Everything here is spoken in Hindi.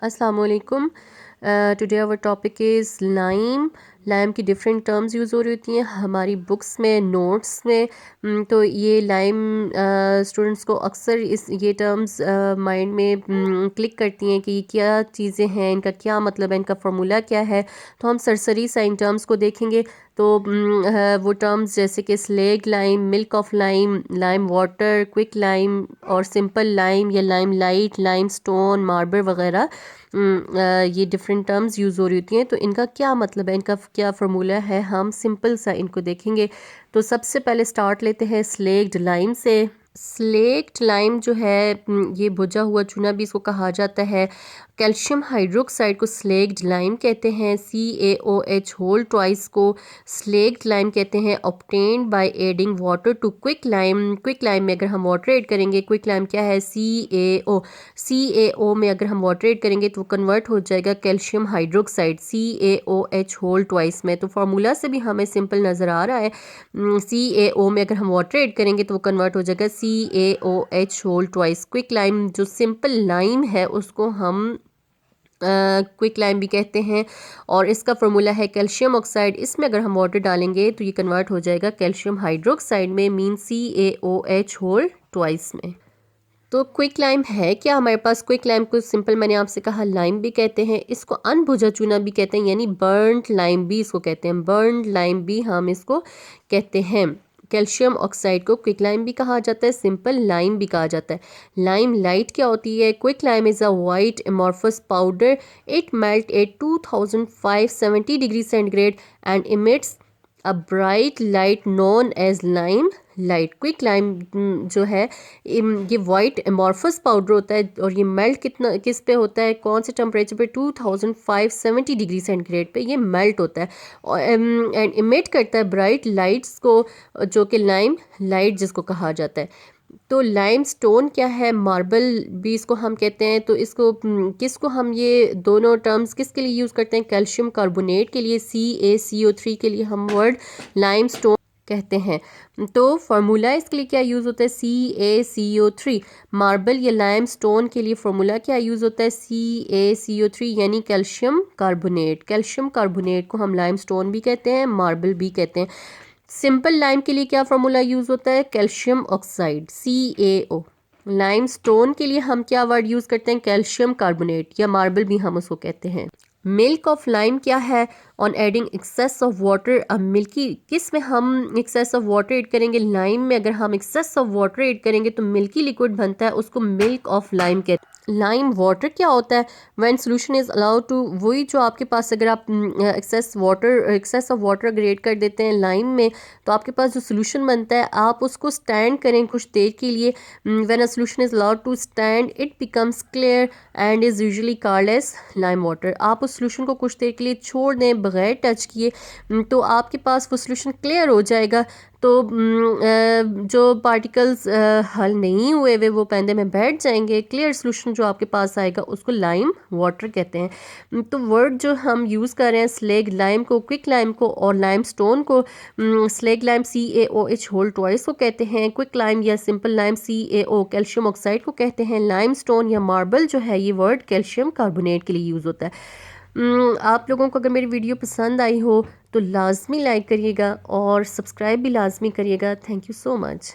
अस्सलाम वालेकुम। Today our topic is lime. Lime की डिफरेंट टर्म्स यूज़ हो रही होती हैं हमारी बुक्स में, नोट्स में। तो ये लाइम स्टूडेंट्स को अक्सर ये टर्म्स माइंड में क्लिक करती हैं कि ये क्या चीज़ें हैं, इनका क्या मतलब है, इनका फार्मूला क्या है। तो हम सरसरी सा इन टर्म्स को देखेंगे। तो वो टर्म्स जैसे कि slaked lime, milk of lime, lime water, quick lime और सिंपल लाइम या lime light, lime stone, marble वगैरह, ये डिफरेंट टर्म्स यूज़ हो रही होती हैं। तो इनका क्या मतलब है, इनका क्या फार्मूला है, हम सिंपल सा इनको देखेंगे। तो सबसे पहले स्टार्ट लेते हैं स्लेक्ड लाइम से। स्लेक्ड लाइम जो है, ये भुजा हुआ चूना भी इसको कहा जाता है। कैल्शियम हाइड्रोक्साइड को स्लेक्ड लाइम कहते हैं। CaOH होल ट्वाइस को स्लेक्ड लाइम कहते हैं। Obtained by adding water to quick lime. Quick lime में अगर हम वाटर ऐड करेंगे, क्विक लाइम क्या है, CaO में अगर हम वाटर ऐड करेंगे तो कन्वर्ट हो जाएगा calcium hydroxide CaOH whole twice में। तो फार्मूला से भी हमें सिंपल नज़र आ रहा है। CaO में अगर हम वाटर ऐड करेंगे तो वो कन्वर्ट हो जाएगा CaOH whole twice. Quick lime जो सिंपल लाइम है उसको हम क्विक लाइम भी कहते हैं और इसका फार्मूला है कैल्शियम ऑक्साइड। इसमें अगर हम वाटर डालेंगे तो ये कन्वर्ट हो जाएगा कैल्शियम हाइड्रोक्साइड में, मीन CaOH होल ट्वाइस में। तो क्विक लाइम है क्या हमारे पास? क्विक लाइम को सिंपल मैंने आपसे कहा लाइम भी कहते हैं, इसको अनभुजा चूना भी कहते हैं, यानी बर्न्ड लाइम भी इसको कहते हैं। बर्न्ड लाइम भी हम इसको कहते हैं। कैल्शियम ऑक्साइड को क्विक लाइम भी कहा जाता है, सिंपल लाइम भी कहा जाता है। लाइम लाइट क्या होती है? Quick lime is a white amorphous powder. It melt at 2570 degree centigrade and emits a bright light known as lime light. Quick lime जो है, ये वाइट एमॉर्फस पाउडर होता है और ये मेल्ट किस पे होता है, कौन से टेम्परेचर पे? 2570 डिग्री सेंटीग्रेड पे ये मेल्ट होता है एंड इमिट करता है ब्राइट लाइट्स को, जो कि लाइम लाइट जिसको कहा जाता है। तो लाइम स्टोन क्या है? मार्बल भी इसको हम कहते हैं। तो इसको किसको हम ये दोनों टर्म्स किसके लिए यूज़ करते हैं? कैल्शियम कार्बोनेट के लिए, CaCO3 के लिए हम वर्ड लाइम स्टोन कहते हैं। तो फार्मूला इसके लिए क्या यूज़ होता है? CaCO3। मार्बल या लाइम स्टोन के लिए फार्मूला क्या यूज़ होता है? CaCO3 यानी कैल्शियम कार्बोनेट। कैल्शियम कार्बोनेट को हम लाइम स्टोन भी कहते हैं, मार्बल भी कहते हैं। सिंपल लाइम के लिए क्या फार्मूला यूज़ होता है? Calcium oxide CaO। Lime stone के लिए हम क्या वर्ड यूज़ करते हैं? कैल्शियम कार्बोनेट या मार्बल भी हम उसको कहते हैं। मिल्क ऑफ लाइम क्या है? On adding excess of water. अब मिल्की किस में हम एक्सेस ऑफ वाटर ऐड करेंगे? लाइम में अगर हम एक्सेस ऑफ वाटर ऐड करेंगे तो मिल्की लिक्विड बनता है, उसको मिल्क ऑफ लाइम कहते हैं। लाइम वाटर क्या होता है? When solution is allowed to, वही जो आपके पास अगर आप एक्सेस ऑफ वाटर अगर ऐड कर देते हैं लाइम में तो आपके पास जो सोल्यूशन बनता है, आप उसको स्टैंड करें कुछ देर के लिए। When a solution is allowed to stand it becomes clear and is usually called as lime water. आप उस सोल्यूशन को कुछ देर के लिए छोड़ दें बगैर टच किए, तो आपके पास वो सोल्यूशन क्लियर हो जाएगा। तो जो पार्टिकल्स हल नहीं हुए वे वो पैंदे में बैठ जाएंगे। क्लियर सोल्यूशन जो आपके पास आएगा उसको लाइम वाटर कहते हैं। तो वर्ड जो हम यूज़ कर रहे हैं स्लेग लाइम को, क्विक लाइम को और लाइम स्टोन को, slaked lime CaOH whole twice को कहते हैं। क्विक लाइम या simple lime CaO calcium oxide को कहते हैं। लाइम स्टोन या मार्बल जो है ये वर्ड कैल्शियम कार्बोनेट के लिए यूज़ होता है। आप लोगों को अगर मेरी वीडियो पसंद आई हो तो लाजमी लाइक करिएगा और सब्सक्राइब भी लाजमी करिएगा। Thank you so much.